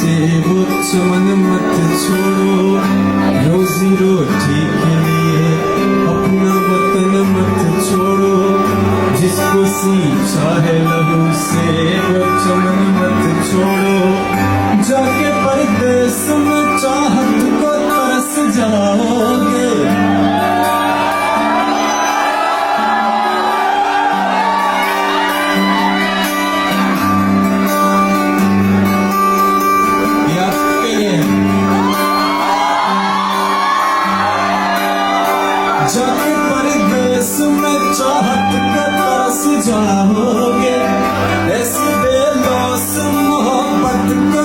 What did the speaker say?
से वो चमन मत छोड़ो, रोजी रोटी के लिए अपना वतन मत छोड़ो, जिसको सींचा है लहू से वो चमन मत छोड़ो, जाके परदेस में चाहत को तरस जाओगे। जाके परदेस में चाहत का तरस जाओगे, ऐसी बेलौस मोहब्बत को